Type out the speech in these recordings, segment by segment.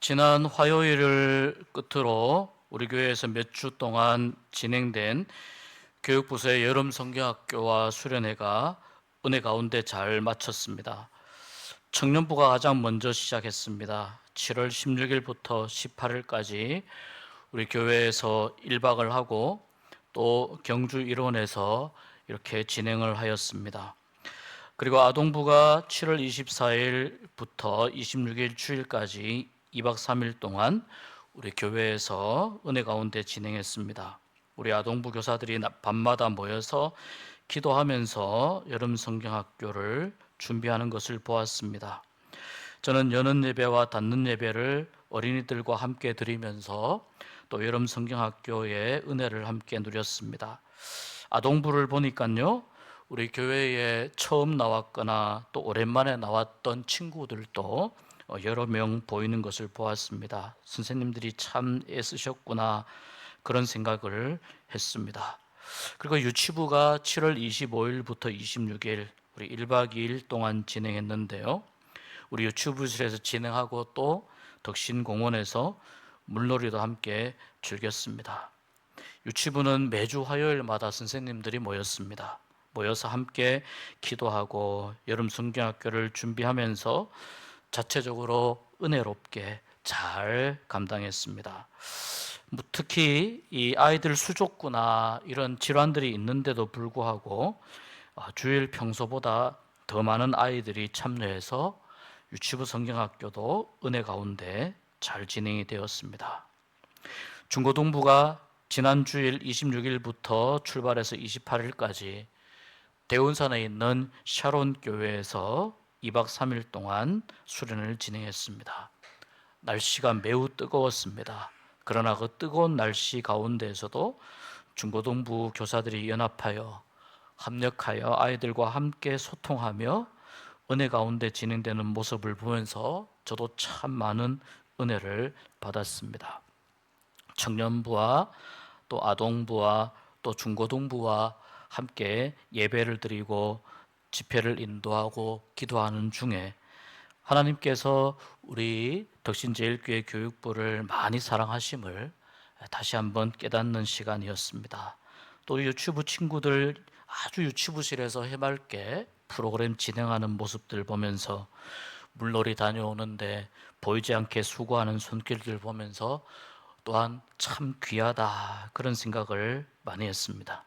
지난 화요일을 끝으로 우리 교회에서 몇 주 동안 진행된 교육부서의 여름 성경학교와 수련회가 은혜 가운데 잘 마쳤습니다. 청년부가 가장 먼저 시작했습니다. 7월 16일부터 18일까지 우리 교회에서 1박을 하고 또 경주 일원에서 이렇게 진행을 하였습니다. 그리고 아동부가 7월 24일부터 26일 주일까지 2박 3일 동안 우리 교회에서 은혜 가운데 진행했습니다. 우리 아동부 교사들이 밤마다 모여서 기도하면서 여름 성경학교를 준비하는 것을 보았습니다. 저는 여는 예배와 닫는 예배를 어린이들과 함께 드리면서 또 여름 성경학교의 은혜를 함께 누렸습니다. 아동부를 보니까요, 우리 교회에 처음 나왔거나 또 오랜만에 나왔던 친구들도 여러 명 보이는 것을 보았습니다. 선생님들이 참 애쓰셨구나, 그런 생각을 했습니다. 그리고 유치부가 7월 25일부터 26일 우리 1박 2일 동안 진행했는데요. 우리 유치부실에서 진행하고 또 덕신공원에서 물놀이도 함께 즐겼습니다. 유치부는 매주 화요일마다 선생님들이 모였습니다. 모여서 함께 기도하고 여름 성경학교를 준비하면서 자체적으로 은혜롭게 잘 감당했습니다. 특히 이 아이들 수족구나 이런 질환들이 있는데도 불구하고 주일 평소보다 더 많은 아이들이 참여해서 유치부 성경학교도 은혜 가운데 잘 진행이 되었습니다. 중고등부가 지난 주일 26일부터 출발해서 28일까지 대운산에 있는 샤론 교회에서 2박 3일 동안 수련을 진행했습니다. 날씨가 매우 뜨거웠습니다. 그러나 그 뜨거운 날씨 가운데에서도 중고등부 교사들이 연합하여 합력하여 아이들과 함께 소통하며 은혜 가운데 진행되는 모습을 보면서 저도 참 많은 은혜를 받았습니다. 청년부와 또 아동부와 또 중고등부와 함께 예배를 드리고 집회를 인도하고 기도하는 중에 하나님께서 우리 덕신제일교회 교육부를 많이 사랑하심을 다시 한번 깨닫는 시간이었습니다. 또 유치부 친구들 아주 유치부실에서 해맑게 프로그램 진행하는 모습들 보면서 물놀이 다녀오는데 보이지 않게 수고하는 손길들 보면서 또한 참 귀하다, 그런 생각을 많이 했습니다.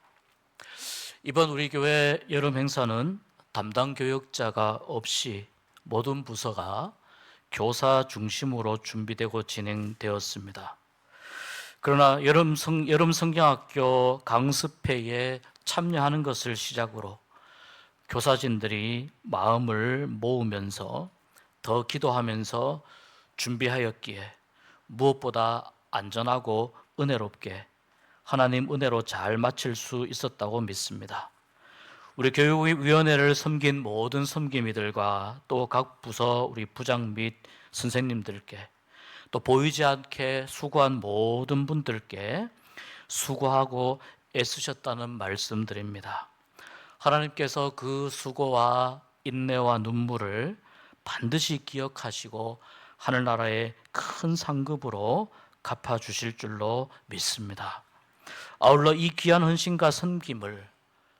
이번 우리 교회 여름 행사는 담당 교역자가 없이 모든 부서가 교사 중심으로 준비되고 진행되었습니다. 그러나 여름 성경학교 강습회에 참여하는 것을 시작으로 교사진들이 마음을 모으면서 더 기도하면서 준비하였기에 무엇보다 안전하고 은혜롭게 하나님 은혜로 잘 마칠 수 있었다고 믿습니다. 우리 교육위원회를 섬긴 모든 섬김이들과 또 각 부서 우리 부장 및 선생님들께 또 보이지 않게 수고한 모든 분들께 수고하고 애쓰셨다는 말씀드립니다. 하나님께서 그 수고와 인내와 눈물을 반드시 기억하시고 하늘나라의 큰 상급으로 갚아주실 줄로 믿습니다. 아울러 이 귀한 헌신과 섬김을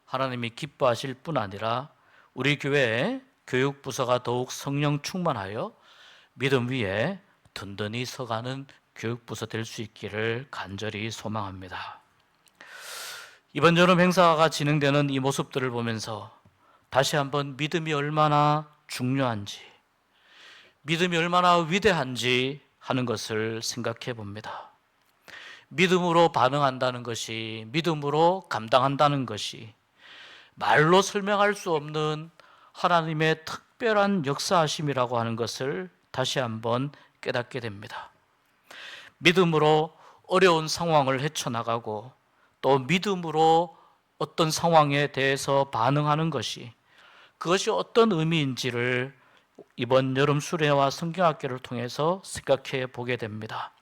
하나님이 기뻐하실 뿐 아니라 우리 교회의 교육부서가 더욱 성령 충만하여 믿음 위에 든든히 서가는 교육부서 될 수 있기를 간절히 소망합니다. 이번 여름 행사가 진행되는 이 모습들을 보면서 다시 한번 믿음이 얼마나 중요한지, 믿음이 얼마나 위대한지 하는 것을 생각해 봅니다. 믿음으로 반응한다는 것이, 믿음으로 감당한다는 것이 말로 설명할 수 없는 하나님의 특별한 역사하심이라고 하는 것을 다시 한번 깨닫게 됩니다. 믿음으로 어려운 상황을 헤쳐나가고 또 믿음으로 어떤 상황에 대해서 반응하는 것이, 그것이 어떤 의미인지를 이번 여름 수련회와 성경학교를 통해서 생각해 보게 됩니다.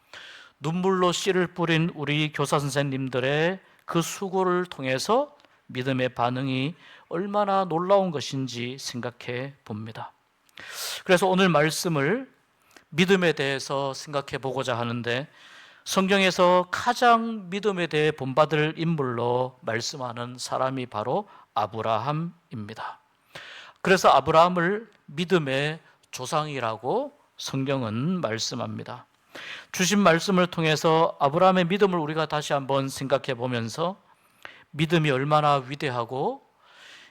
눈물로 씨를 뿌린 우리 교사 선생님들의 그 수고를 통해서 믿음의 반응이 얼마나 놀라운 것인지 생각해 봅니다. 그래서 오늘 말씀을 믿음에 대해서 생각해 보고자 하는데, 성경에서 가장 믿음에 대해 본받을 인물로 말씀하는 사람이 바로 아브라함입니다. 그래서 아브라함을 믿음의 조상이라고 성경은 말씀합니다. 주신 말씀을 통해서 아브라함의 믿음을 우리가 다시 한번 생각해 보면서 믿음이 얼마나 위대하고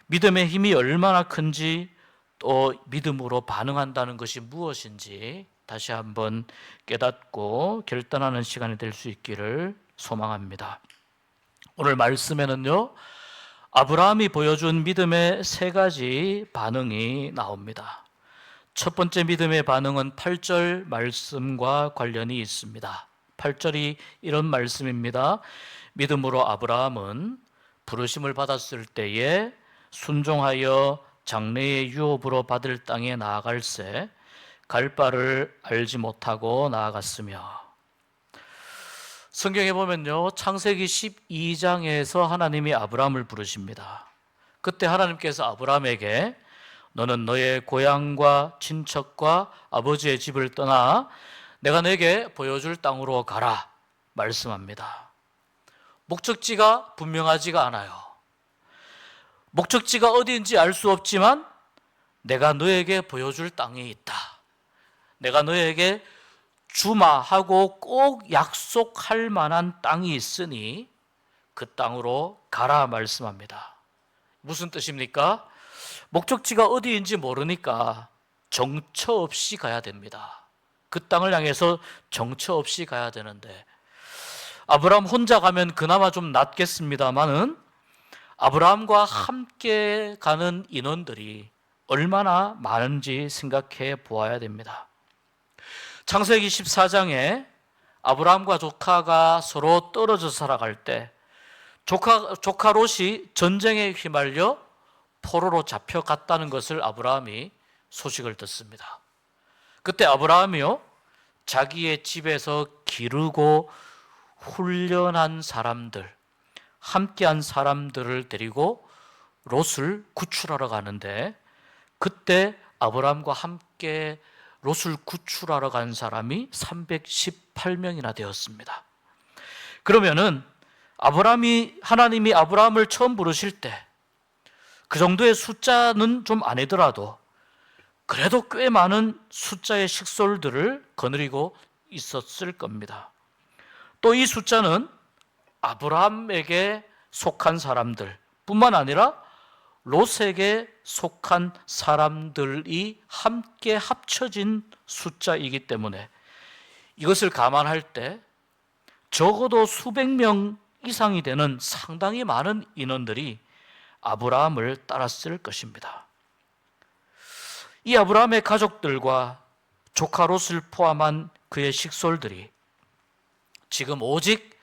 믿음의 힘이 얼마나 큰지, 또 믿음으로 반응한다는 것이 무엇인지 다시 한번 깨닫고 결단하는 시간이 될 수 있기를 소망합니다. 오늘 말씀에는요, 아브라함이 보여준 믿음의 세 가지 반응이 나옵니다. 첫 번째 믿음의 반응은 8절 말씀과 관련이 있습니다. 8절이 이런 말씀입니다. 믿음으로 아브라함은 부르심을 받았을 때에 순종하여 장래의 유업으로 받을 땅에 나아갈새 갈 바를 알지 못하고 나아갔으며. 성경에 보면요, 창세기 12장에서 하나님이 아브라함을 부르십니다. 그때 하나님께서 아브라함에게 너는 너의 고향과 친척과 아버지의 집을 떠나 내가 내게 보여줄 땅으로 가라 말씀합니다. 목적지가 분명하지가 않아요. 목적지가 어디인지 알 수 없지만 내가 너에게 보여줄 땅이 있다. 내가 너에게 주마 하고 꼭 약속할 만한 땅이 있으니 그 땅으로 가라 말씀합니다. 무슨 뜻입니까? 목적지가 어디인지 모르니까 정처 없이 가야 됩니다. 그 땅을 향해서 정처 없이 가야 되는데, 아브라함 혼자 가면 그나마 좀 낫겠습니다만은 아브라함과 함께 가는 인원들이 얼마나 많은지 생각해 보아야 됩니다. 창세기 14장에 아브라함과 조카가 서로 떨어져 살아갈 때 조카 롯이 전쟁에 휘말려 포로로 잡혀갔다는 것을 아브라함이 소식을 듣습니다. 그때 아브라함이요, 자기의 집에서 기르고 훈련한 사람들, 함께한 사람들을 데리고 롯을 구출하러 가는데, 그때 아브라함과 함께 롯을 구출하러 간 사람이 318명이나 되었습니다. 그러면은 하나님이 아브라함을 처음 부르실 때 그 정도의 숫자는 좀 아니더라도 그래도 꽤 많은 숫자의 식솔들을 거느리고 있었을 겁니다. 또 이 숫자는 아브라함에게 속한 사람들 뿐만 아니라 롯에게 속한 사람들이 함께 합쳐진 숫자이기 때문에 이것을 감안할 때 적어도 수백 명 이상이 되는 상당히 많은 인원들이 아브라함을 따랐을 것입니다. 이 아브라함의 가족들과 조카 롯을 포함한 그의 식솔들이 지금 오직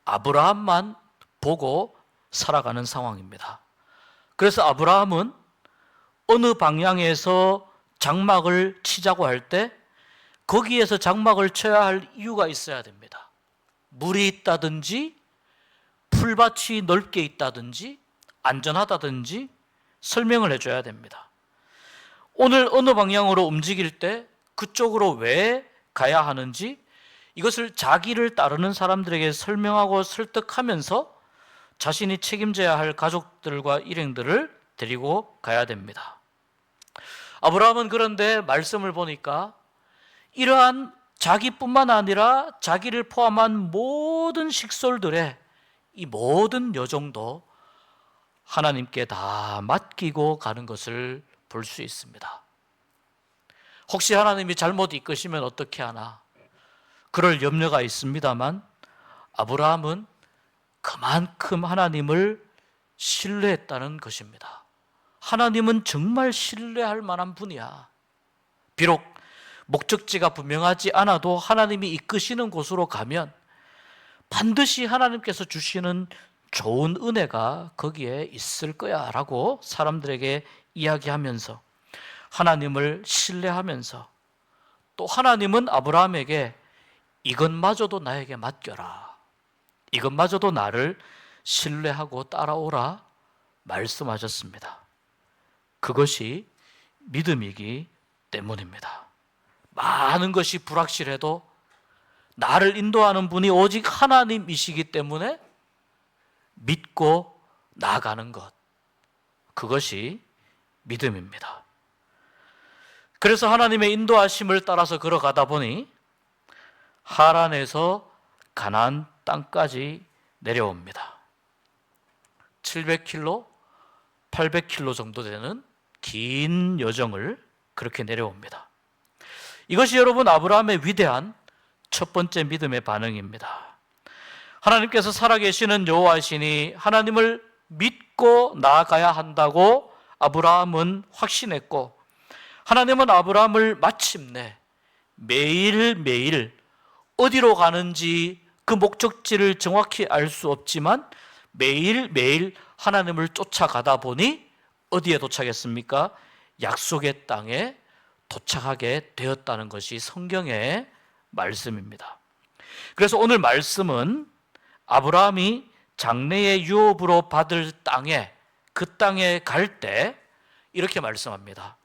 아브라함만 보고 살아가는 상황입니다. 그래서 아브라함은 어느 방향에서 장막을 치자고 할 때 거기에서 장막을 쳐야 할 이유가 있어야 됩니다. 물이 있다든지 풀밭이 넓게 있다든지 안전하다든지 설명을 해줘야 됩니다. 오늘 어느 방향으로 움직일 때 그쪽으로 왜 가야 하는지 이것을 자기를 따르는 사람들에게 설명하고 설득하면서 자신이 책임져야 할 가족들과 일행들을 데리고 가야 됩니다. 아브라함은 그런데 말씀을 보니까 이러한 자기뿐만 아니라 자기를 포함한 모든 식솔들의 이 모든 여정도 하나님께 다 맡기고 가는 것을 볼 수 있습니다. 혹시 하나님이 잘못 이끄시면 어떻게 하나? 그럴 염려가 있습니다만 아브라함은 그만큼 하나님을 신뢰했다는 것입니다. 하나님은 정말 신뢰할 만한 분이야. 비록 목적지가 분명하지 않아도 하나님이 이끄시는 곳으로 가면 반드시 하나님께서 주시는 좋은 은혜가 거기에 있을 거야 라고 사람들에게 이야기하면서 하나님을 신뢰하면서, 또 하나님은 아브라함에게 이것마저도 나에게 맡겨라, 이것마저도 나를 신뢰하고 따라오라 말씀하셨습니다. 그것이 믿음이기 때문입니다. 많은 것이 불확실해도 나를 인도하는 분이 오직 하나님이시기 때문에 믿고 나아가는 것, 그것이 믿음입니다. 그래서 하나님의 인도하심을 따라서 걸어가다 보니 하란에서 가나안 땅까지 내려옵니다. 700km, 800km 정도 되는 긴 여정을 그렇게 내려옵니다. 이것이 여러분 아브라함의 위대한 첫 번째 믿음의 반응입니다. 하나님께서 살아계시는 여호와시니 하나님을 믿고 나아가야 한다고 아브라함은 확신했고, 하나님은 아브라함을 마침내 매일매일 어디로 가는지 그 목적지를 정확히 알 수 없지만 매일매일 하나님을 쫓아가다 보니 어디에 도착했습니까? 약속의 땅에 도착하게 되었다는 것이 성경의 말씀입니다. 그래서 오늘 말씀은 아브라함이 장래의 유업으로 받을 땅에, 그 땅에 갈 때 이렇게 말씀합니다.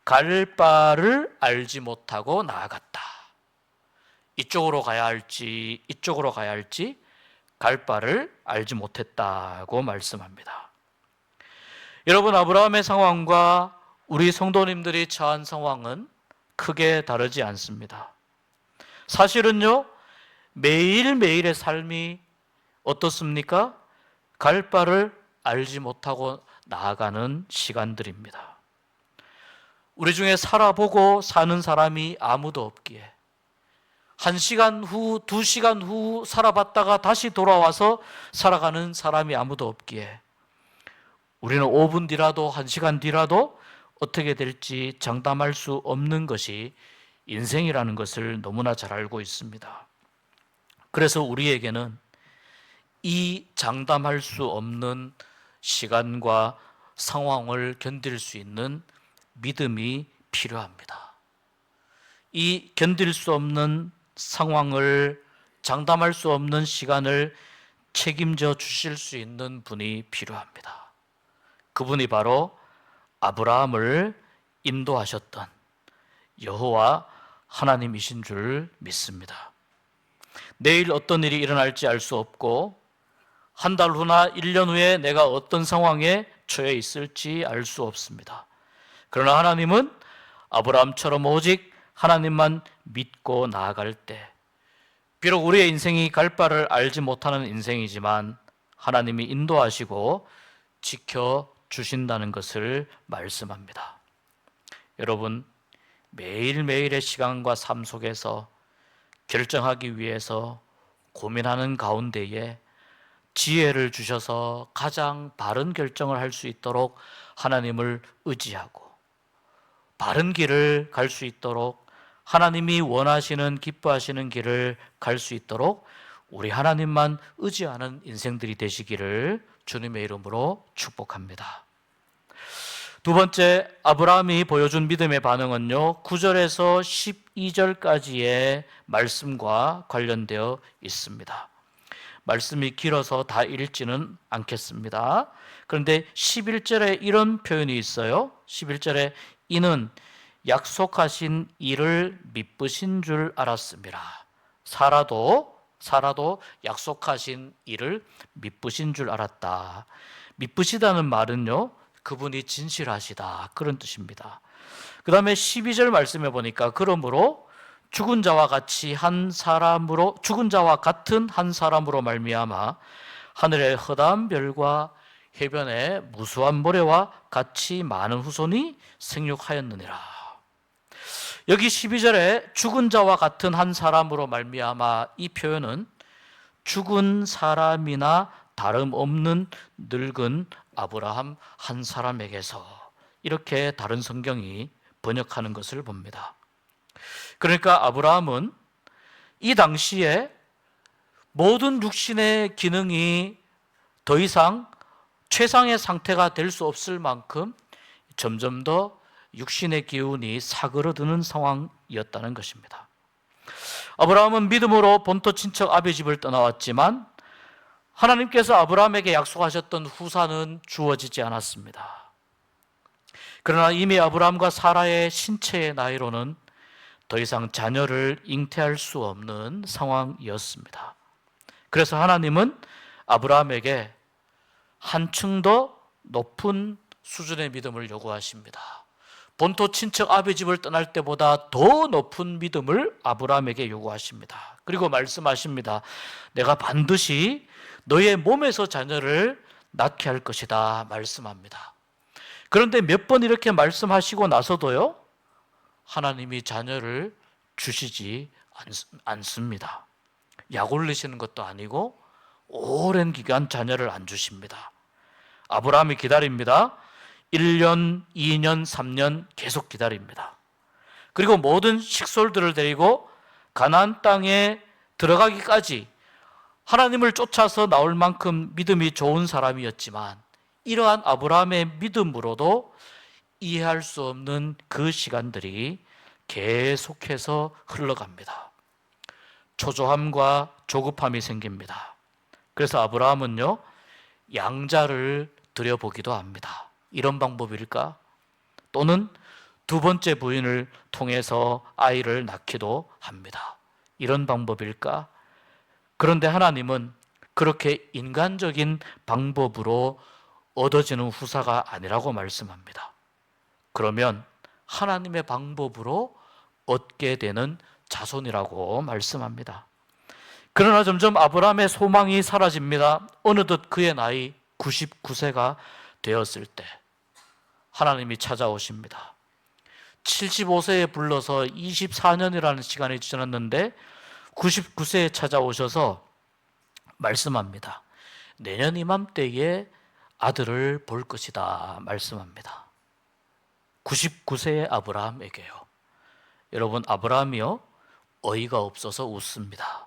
갈 바를 알지 못하고 나아갔다. 이쪽으로 가야 할지 이쪽으로 가야 할지 갈 바를 알지 못했다고 말씀합니다. 여러분, 아브라함의 상황과 우리 성도님들이 처한 상황은 크게 다르지 않습니다. 사실은요, 매일매일의 삶이 어떻습니까? 갈 바를 알지 못하고 나아가는 시간들입니다. 우리 중에 살아보고 사는 사람이 아무도 없기에 1시간 후, 2시간 후 살아봤다가 다시 돌아와서 살아가는 사람이 아무도 없기에 우리는 5분 뒤라도 1시간 뒤라도 어떻게 될지 장담할 수 없는 것이 인생이라는 것을 너무나 잘 알고 있습니다. 그래서 우리에게는 이 장담할 수 없는 시간과 상황을 견딜 수 있는 믿음이 필요합니다. 이 견딜 수 없는 상황을, 장담할 수 없는 시간을 책임져 주실 수 있는 분이 필요합니다. 그분이 바로 아브라함을 인도하셨던 여호와 하나님이신 줄 믿습니다. 내일 어떤 일이 일어날지 알 수 없고 한 달 후나 1년 후에 내가 어떤 상황에 처해 있을지 알 수 없습니다. 그러나 하나님은 아브라함처럼 오직 하나님만 믿고 나아갈 때, 비록 우리의 인생이 갈 바를 알지 못하는 인생이지만 하나님이 인도하시고 지켜주신다는 것을 말씀합니다. 여러분, 매일매일의 시간과 삶 속에서 결정하기 위해서 고민하는 가운데에 지혜를 주셔서 가장 바른 결정을 할 수 있도록 하나님을 의지하고 바른 길을 갈 수 있도록 하나님이 원하시는, 기뻐하시는 길을 갈 수 있도록 우리 하나님만 의지하는 인생들이 되시기를 주님의 이름으로 축복합니다. 두 번째, 아브라함이 보여준 믿음의 반응은요, 9절에서 12절까지의 말씀과 관련되어 있습니다. 말씀이 길어서 다 읽지는 않겠습니다. 그런데 11절에 이런 표현이 있어요. 11절에 이는 약속하신 이를 미쁘신 줄 알았습니다. 사라도 약속하신 이를 미쁘신 줄 알았다. 미쁘시다는 말은요, 그분이 진실하시다, 그런 뜻입니다. 그 다음에 12절 말씀해 보니까 그러므로 죽은 자와 같은 한 사람으로 말미암아 하늘의 허다한 별과 해변의 무수한 모래와 같이 많은 후손이 생육하였느니라. 여기 12절에 죽은 자와 같은 한 사람으로 말미암아, 이 표현은 죽은 사람이나 다름없는 늙은 아브라함 한 사람에게서, 이렇게 다른 성경이 번역하는 것을 봅니다. 그러니까 아브라함은 이 당시에 모든 육신의 기능이 더 이상 최상의 상태가 될 수 없을 만큼 점점 더 육신의 기운이 사그러드는 상황이었다는 것입니다. 아브라함은 믿음으로 본토 친척 아비 집을 떠나왔지만 하나님께서 아브라함에게 약속하셨던 후사는 주어지지 않았습니다. 그러나 이미 아브라함과 사라의 신체의 나이로는 더 이상 자녀를 잉태할 수 없는 상황이었습니다. 그래서 하나님은 아브라함에게 한층 더 높은 수준의 믿음을 요구하십니다. 본토 친척 아비 집을 떠날 때보다 더 높은 믿음을 아브라함에게 요구하십니다. 그리고 말씀하십니다. 내가 반드시 너의 몸에서 자녀를 낳게 할 것이다 말씀합니다. 그런데 몇 번 이렇게 말씀하시고 나서도요, 하나님이 자녀를 주시지 않습니다. 약 올리시는 것도 아니고 오랜 기간 자녀를 안 주십니다. 아브라함이 기다립니다. 1년, 2년, 3년 계속 기다립니다. 그리고 모든 식솔들을 데리고 가나안 땅에 들어가기까지 하나님을 쫓아서 나올 만큼 믿음이 좋은 사람이었지만 이러한 아브라함의 믿음으로도 이해할 수 없는 그 시간들이 계속해서 흘러갑니다. 초조함과 조급함이 생깁니다. 그래서 아브라함은요, 양자를 들여보기도 합니다. 이런 방법일까? 또는 두 번째 부인을 통해서 아이를 낳기도 합니다. 이런 방법일까? 그런데 하나님은 그렇게 인간적인 방법으로 얻어지는 후사가 아니라고 말씀합니다. 그러면 하나님의 방법으로 얻게 되는 자손이라고 말씀합니다. 그러나 점점 아브라함의 소망이 사라집니다. 어느덧 그의 나이 99세가 되었을 때 하나님이 찾아오십니다. 75세에 불러서 24년이라는 시간이 지났는데 99세에 찾아오셔서 말씀합니다. 내년 이맘때에 아들을 볼 것이다 말씀합니다. 99세의 아브라함에게요. 여러분, 아브라함이요, 어이가 없어서 웃습니다.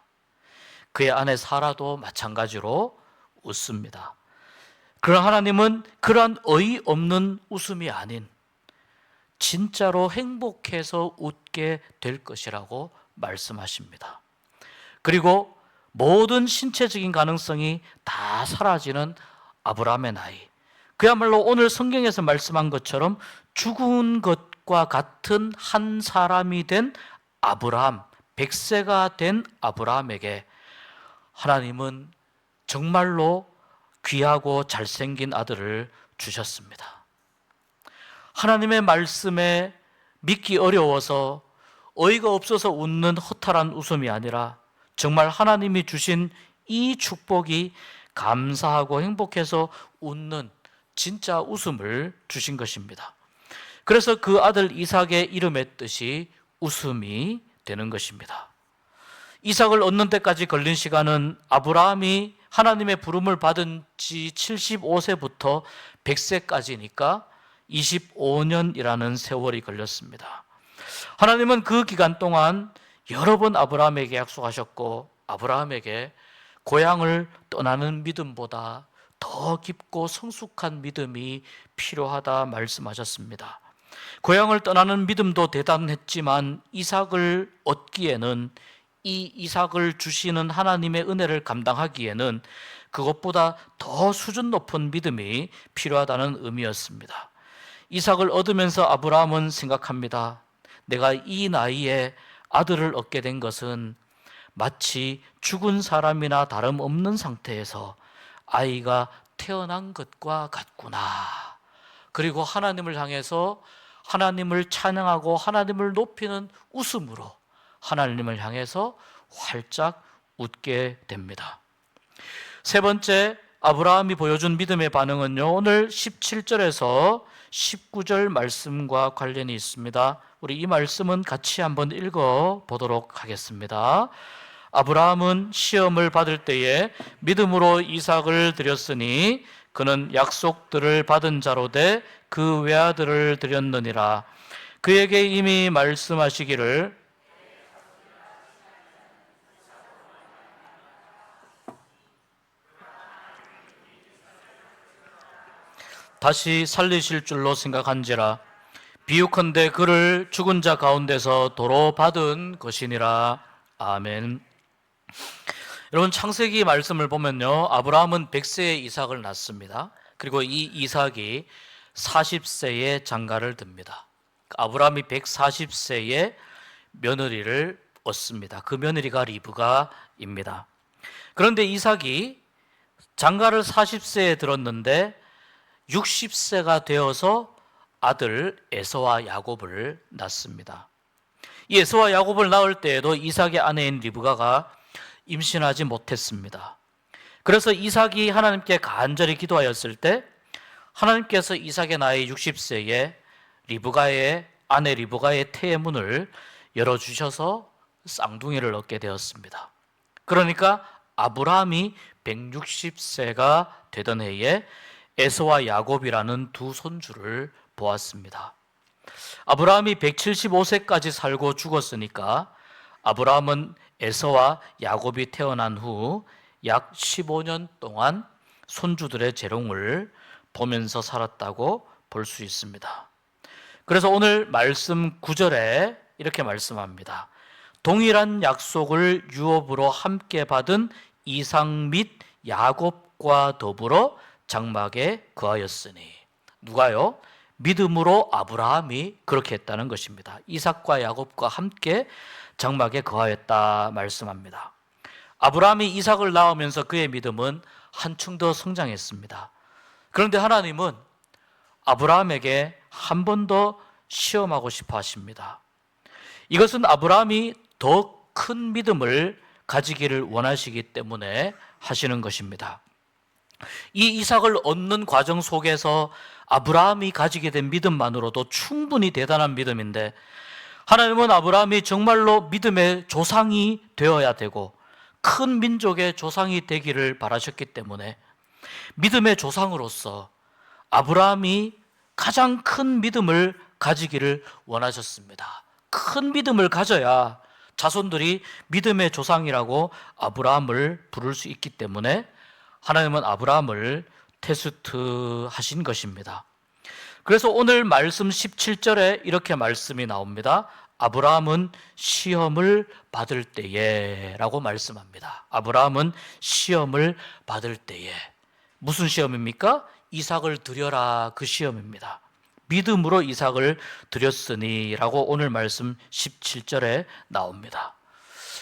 그의 아내 사라도 마찬가지로 웃습니다. 그러나 하나님은 그러한 어이없는 웃음이 아닌 진짜로 행복해서 웃게 될 것이라고 말씀하십니다. 그리고 모든 신체적인 가능성이 다 사라지는 아브라함의 나이, 그야말로 오늘 성경에서 말씀한 것처럼 죽은 것과 같은 한 사람이 된 아브라함, 100세가 된 아브라함에게 하나님은 정말로 귀하고 잘생긴 아들을 주셨습니다. 하나님의 말씀에 믿기 어려워서 어이가 없어서 웃는 허탈한 웃음이 아니라 정말 하나님이 주신 이 축복이 감사하고 행복해서 웃는 진짜 웃음을 주신 것입니다. 그래서 그 아들 이삭의 이름의 뜻이 웃음이 되는 것입니다. 이삭을 얻는 데까지 걸린 시간은 아브라함이 하나님의 부름을 받은 지 75세부터 100세까지니까 25년이라는 세월이 걸렸습니다. 하나님은 그 기간 동안 여러 번 아브라함에게 약속하셨고, 아브라함에게 고향을 떠나는 믿음보다 더 깊고 성숙한 믿음이 필요하다 말씀하셨습니다. 고향을 떠나는 믿음도 대단했지만 이삭을 얻기에는, 이 이삭을 주시는 하나님의 은혜를 감당하기에는 그것보다 더 수준 높은 믿음이 필요하다는 의미였습니다. 이삭을 얻으면서 아브라함은 생각합니다. 내가 이 나이에 아들을 얻게 된 것은 마치 죽은 사람이나 다름없는 상태에서 아이가 태어난 것과 같구나. 그리고 하나님을 향해서 하나님을 찬양하고 하나님을 높이는 웃음으로 하나님을 향해서 활짝 웃게 됩니다. 세 번째, 아브라함이 보여준 믿음의 반응은요, 오늘 17절에서 19절 말씀과 관련이 있습니다. 우리 이 말씀은 같이 한번 읽어 보도록 하겠습니다. 아브라함은 시험을 받을 때에 믿음으로 이삭을 드렸으니 그는 약속들을 받은 자로 돼 그 외아들을 드렸느니라. 그에게 이미 말씀하시기를 다시 살리실 줄로 생각한지라. 비유컨대 그를 죽은 자 가운데서 도로 받은 것이니라. 아멘. 여러분, 창세기 말씀을 보면요, 아브라함은 100세에 이삭을 낳습니다. 그리고 이 이삭이 40세에 장가를 듭니다. 아브라함이 140세에 며느리를 얻습니다. 그 며느리가 리브가입니다. 그런데 이삭이 장가를 40세에 들었는데 60세가 되어서 아들 에서와 야곱을 낳습니다. 이 에서와 야곱을 낳을 때에도 이삭의 아내인 리브가가 임신하지 못했습니다. 그래서 이삭이 하나님께 간절히 기도하였을 때 하나님께서 이삭의 나이 60세에 아내 리브가의 태의 문을 열어주셔서 쌍둥이를 얻게 되었습니다. 그러니까 아브라함이 160세가 되던 해에 에서와 야곱이라는 두 손주를 보았습니다. 아브라함이 175세까지 살고 죽었으니까 아브라함은 에서와 야곱이 태어난 후 약 15년 동안 손주들의 재롱을 보면서 살았다고 볼 수 있습니다. 그래서 오늘 말씀 9절에 이렇게 말씀합니다. 동일한 약속을 유업으로 함께 받은 이삭 및 야곱과 더불어 장막에 거하였으니. 누가요? 믿음으로 아브라함이 그렇게 했다는 것입니다. 이삭과 야곱과 함께 장막에 거하였다 말씀합니다. 아브라함이 이삭을 낳으면서 그의 믿음은 한층 더 성장했습니다. 그런데 하나님은 아브라함에게 한 번 더 시험하고 싶어 하십니다. 이것은 아브라함이 더 큰 믿음을 가지기를 원하시기 때문에 하시는 것입니다. 이 이삭을 얻는 과정 속에서 아브라함이 가지게 된 믿음만으로도 충분히 대단한 믿음인데, 하나님은 아브라함이 정말로 믿음의 조상이 되어야 되고 큰 민족의 조상이 되기를 바라셨기 때문에 믿음의 조상으로서 아브라함이 가장 큰 믿음을 가지기를 원하셨습니다. 큰 믿음을 가져야 자손들이 믿음의 조상이라고 아브라함을 부를 수 있기 때문에 하나님은 아브라함을 테스트하신 것입니다. 그래서 오늘 말씀 17절에 이렇게 말씀이 나옵니다. 아브라함은 시험을 받을 때에 라고 말씀합니다. 아브라함은 시험을 받을 때에. 무슨 시험입니까? 이삭을 드려라, 그 시험입니다. 믿음으로 이삭을 드렸으니 라고 오늘 말씀 17절에 나옵니다.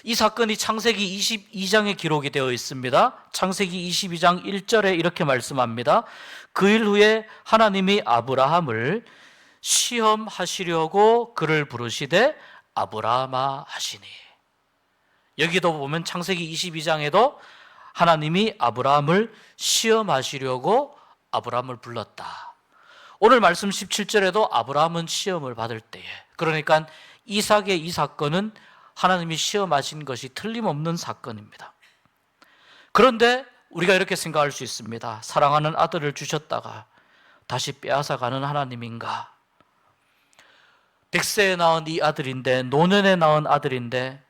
이 사건이 창세기 22장에 기록이 되어 있습니다. 창세기 22장 1절에 이렇게 말씀합니다. 그 일 후에 하나님이 아브라함을 시험하시려고 그를 부르시되 아브라함아 하시니. 여기도 보면 창세기 22장에도 하나님이 아브라함을 시험하시려고 아브라함을 불렀다. 오늘 말씀 17절에도 아브라함은 시험을 받을 때에, 그러니까 이삭의 이 사건은 하나님이 시험하신 것이 틀림없는 사건입니다. 그런데 우리가 이렇게 생각할 수 있습니다. 사랑하는 아들을 주셨다가 다시 빼앗아가는 하나님인가? 100세에 낳은 이 아들인데, 노년에 낳은 아들인데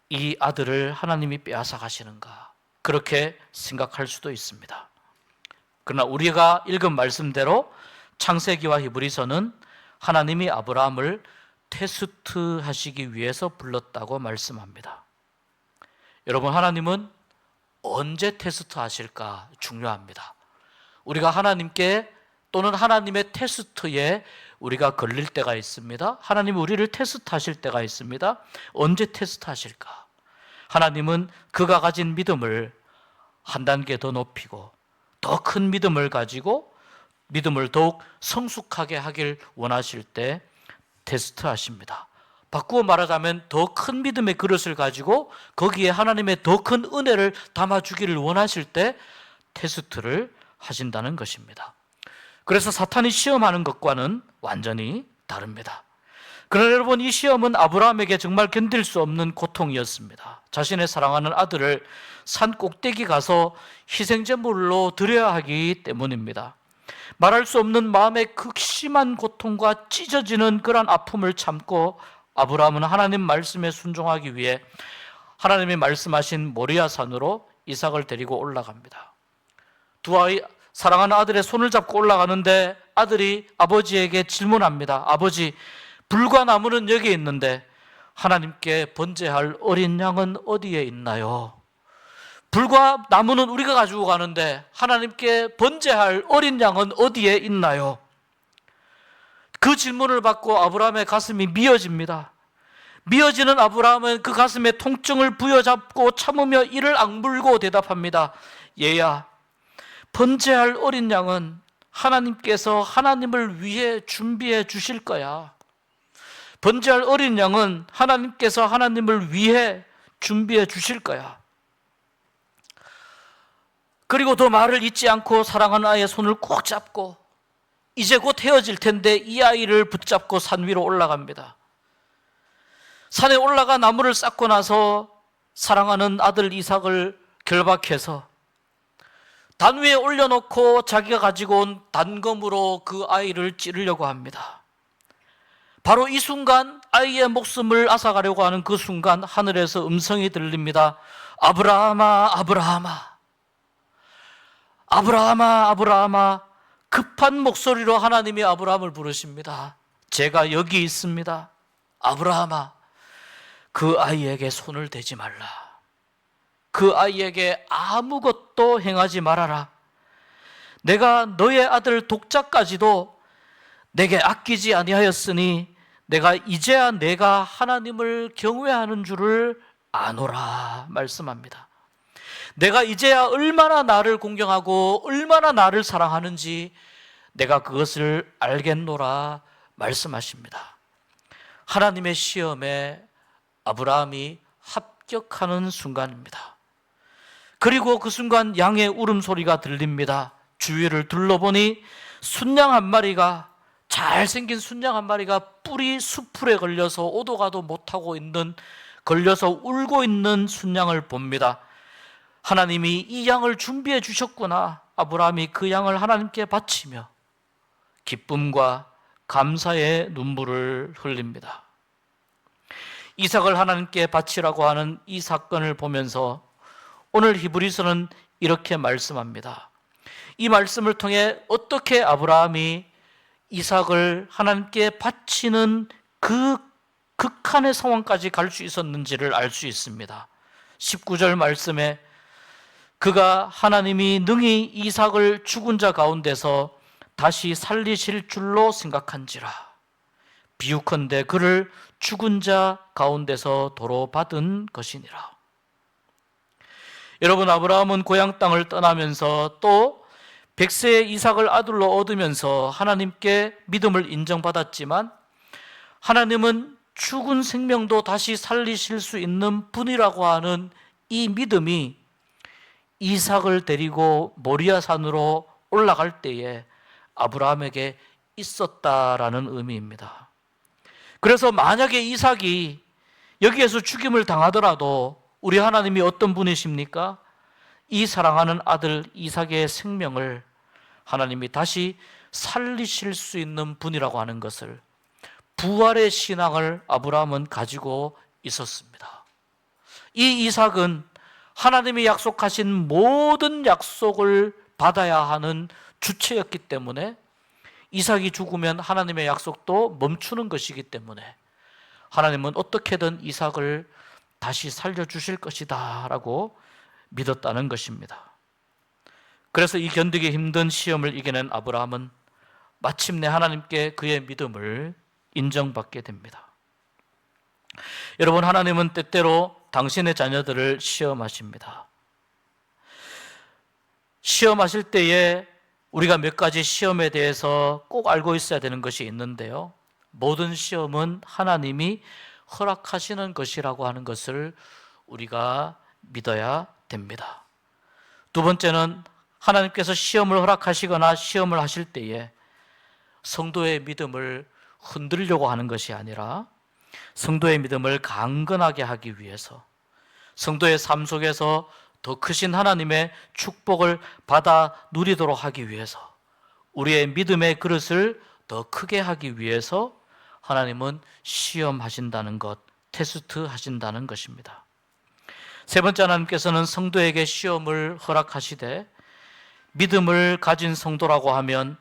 이 아들을 하나님이 빼앗아가시는가? 그렇게 생각할 수도 있습니다. 그러나 우리가 읽은 말씀대로 창세기와 히브리서는 하나님이 아브라함을 테스트하시기 위해서 불렀다고 말씀합니다. 여러분, 하나님은 언제 테스트하실까 중요합니다. 우리가 하나님께 또는 하나님의 테스트에 우리가 걸릴 때가 있습니다. 하나님이 우리를 테스트하실 때가 있습니다. 언제 테스트하실까? 하나님은 그가 가진 믿음을 한 단계 더 높이고 더 큰 믿음을 가지고 믿음을 더욱 성숙하게 하길 원하실 때 테스트하십니다. 바꾸어 말하자면 더 큰 믿음의 그릇을 가지고 거기에 하나님의 더 큰 은혜를 담아주기를 원하실 때 테스트를 하신다는 것입니다. 그래서 사탄이 시험하는 것과는 완전히 다릅니다. 그러나 여러분, 이 시험은 아브라함에게 정말 견딜 수 없는 고통이었습니다. 자신의 사랑하는 아들을 산 꼭대기 가서 희생제물로 드려야 하기 때문입니다. 말할 수 없는 마음의 극심한 고통과 찢어지는 그런 아픔을 참고 아브라함은 하나님 말씀에 순종하기 위해 하나님이 말씀하신 모리아 산으로 이삭을 데리고 올라갑니다. 두 아이, 사랑하는 아들의 손을 잡고 올라가는데 아들이 아버지에게 질문합니다. 아버지, 불과 나무는 여기 있는데 하나님께 번제할 어린 양은 어디에 있나요? 불과 나무는 우리가 가지고 가는데 하나님께 번제할 어린 양은 어디에 있나요? 그 질문을 받고 아브라함의 가슴이 미어집니다. 미어지는 아브라함은 그 가슴에 통증을 부여잡고 참으며 이를 악물고 대답합니다. 얘야, 번제할 어린 양은 하나님께서 하나님을 위해 준비해 주실 거야. 번제할 어린 양은 하나님께서 하나님을 위해 준비해 주실 거야. 그리고 더 말을 잇지 않고 사랑하는 아이의 손을 꼭 잡고 이제 곧 헤어질 텐데 이 아이를 붙잡고 산 위로 올라갑니다. 산에 올라가 나무를 쌓고 나서 사랑하는 아들 이삭을 결박해서 단 위에 올려놓고 자기가 가지고 온 단검으로 그 아이를 찌르려고 합니다. 바로 이 순간 아이의 목숨을 앗아가려고 하는 그 순간 하늘에서 음성이 들립니다. 아브라함아, 아브라함아, 아브라함아, 아브라함아. 급한 목소리로 하나님이 아브라함을 부르십니다. 제가 여기 있습니다. 아브라함아, 그 아이에게 손을 대지 말라. 그 아이에게 아무것도 행하지 말아라. 내가 너의 아들 독자까지도 내게 아끼지 아니하였으니 내가 이제야 내가 하나님을 경외하는 줄을 아노라 말씀합니다. 내가 이제야 얼마나 나를 공경하고 얼마나 나를 사랑하는지 내가 그것을 알겠노라 말씀하십니다. 하나님의 시험에 아브라함이 합격하는 순간입니다. 그리고 그 순간 양의 울음소리가 들립니다. 주위를 둘러보니 순양 한 마리가, 잘생긴 순양 한 마리가 뿔이 수풀에 걸려서 오도 가도 못하고 있는, 걸려서 울고 있는 순양을 봅니다. 하나님이 이 양을 준비해 주셨구나. 아브라함이 그 양을 하나님께 바치며 기쁨과 감사의 눈물을 흘립니다. 이삭을 하나님께 바치라고 하는 이 사건을 보면서 오늘 히브리서는 이렇게 말씀합니다. 이 말씀을 통해 어떻게 아브라함이 이삭을 하나님께 바치는 그 극한의 상황까지 갈 수 있었는지를 알 수 있습니다. 19절 말씀에 그가 하나님이 능히 이삭을 죽은 자 가운데서 다시 살리실 줄로 생각한지라. 비유컨대 그를 죽은 자 가운데서 도로 받은 것이니라. 여러분, 아브라함은 고향 땅을 떠나면서 또 100세의 이삭을 아들로 얻으면서 하나님께 믿음을 인정받았지만 하나님은 죽은 생명도 다시 살리실 수 있는 분이라고 하는 이 믿음이 이삭을 데리고 모리아 산으로 올라갈 때에 아브라함에게 있었다라는 의미입니다. 그래서 만약에 이삭이 여기에서 죽임을 당하더라도 우리 하나님이 어떤 분이십니까? 이 사랑하는 아들 이삭의 생명을 하나님이 다시 살리실 수 있는 분이라고 하는 것을, 부활의 신앙을 아브라함은 가지고 있었습니다. 이 이삭은 하나님이 약속하신 모든 약속을 받아야 하는 주체였기 때문에 이삭이 죽으면 하나님의 약속도 멈추는 것이기 때문에 하나님은 어떻게든 이삭을 다시 살려주실 것이다 라고 믿었다는 것입니다. 그래서 이 견디기 힘든 시험을 이겨낸 아브라함은 마침내 하나님께 그의 믿음을 인정받게 됩니다. 여러분, 하나님은 때때로 당신의 자녀들을 시험하십니다. 시험하실 때에 우리가 몇 가지 시험에 대해서 꼭 알고 있어야 되는 것이 있는데요, 모든 시험은 하나님이 허락하시는 것이라고 하는 것을 우리가 믿어야 됩니다. 두 번째는 하나님께서 시험을 허락하시거나 시험을 하실 때에 성도의 믿음을 흔들려고 하는 것이 아니라 성도의 믿음을 강건하게 하기 위해서, 성도의 삶 속에서 더 크신 하나님의 축복을 받아 누리도록 하기 위해서, 우리의 믿음의 그릇을 더 크게 하기 위해서 하나님은 시험하신다는 것, 테스트 하신다는 것입니다. 세 번째, 하나님께서는 성도에게 시험을 허락하시되 믿음을 가진 성도라고 하면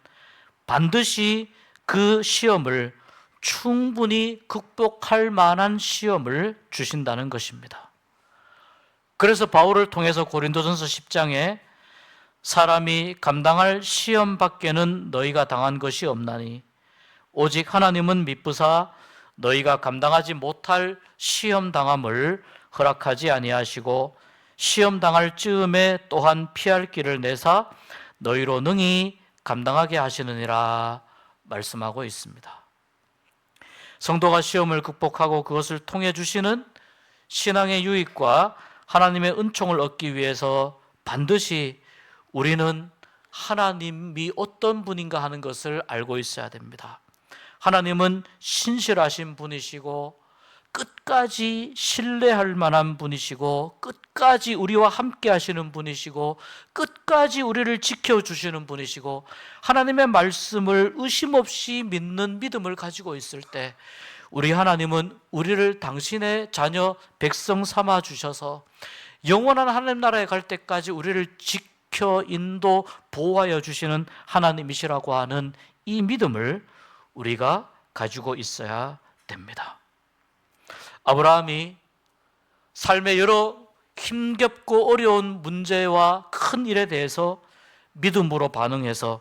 반드시 그 시험을 충분히 극복할 만한 시험을 주신다는 것입니다. 그래서 바울을 통해서 고린도전서 10장에 사람이 감당할 시험 밖에는 너희가 당한 것이 없나니 오직 하나님은 미쁘사 너희가 감당하지 못할 시험 당함을 허락하지 아니하시고 시험 당할 즈음에 또한 피할 길을 내사 너희로 능히 감당하게 하시느니라 말씀하고 있습니다. 성도가 시험을 극복하고 그것을 통해 주시는 신앙의 유익과 하나님의 은총을 얻기 위해서 반드시 우리는 하나님이 어떤 분인가 하는 것을 알고 있어야 됩니다. 하나님은 신실하신 분이시고 끝까지 신뢰할 만한 분이시고 끝까지 우리와 함께 하시는 분이시고 끝까지 우리를 지켜주시는 분이시고 하나님의 말씀을 의심 없이 믿는 믿음을 가지고 있을 때 우리 하나님은 우리를 당신의 자녀 백성 삼아 주셔서 영원한 하나님 나라에 갈 때까지 우리를 지켜 인도 보호하여 주시는 하나님이시라고 하는 이 믿음을 우리가 가지고 있어야 됩니다. 아브라함이 삶의 여러 힘겹고 어려운 문제와 큰 일에 대해서 믿음으로 반응해서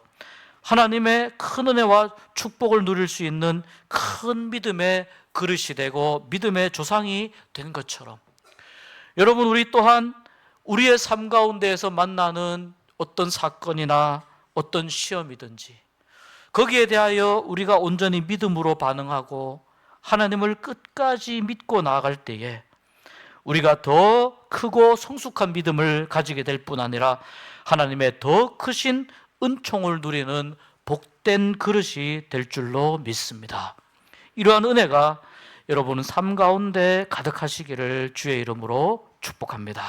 하나님의 큰 은혜와 축복을 누릴 수 있는 큰 믿음의 그릇이 되고 믿음의 조상이 된 것처럼 여러분, 우리 또한 우리의 삶 가운데에서 만나는 어떤 사건이나 어떤 시험이든지 거기에 대하여 우리가 온전히 믿음으로 반응하고 하나님을 끝까지 믿고 나아갈 때에 우리가 더 크고 성숙한 믿음을 가지게 될 뿐 아니라 하나님의 더 크신 은총을 누리는 복된 그릇이 될 줄로 믿습니다. 이러한 은혜가 여러분 삶 가운데 가득하시기를 주의 이름으로 축복합니다.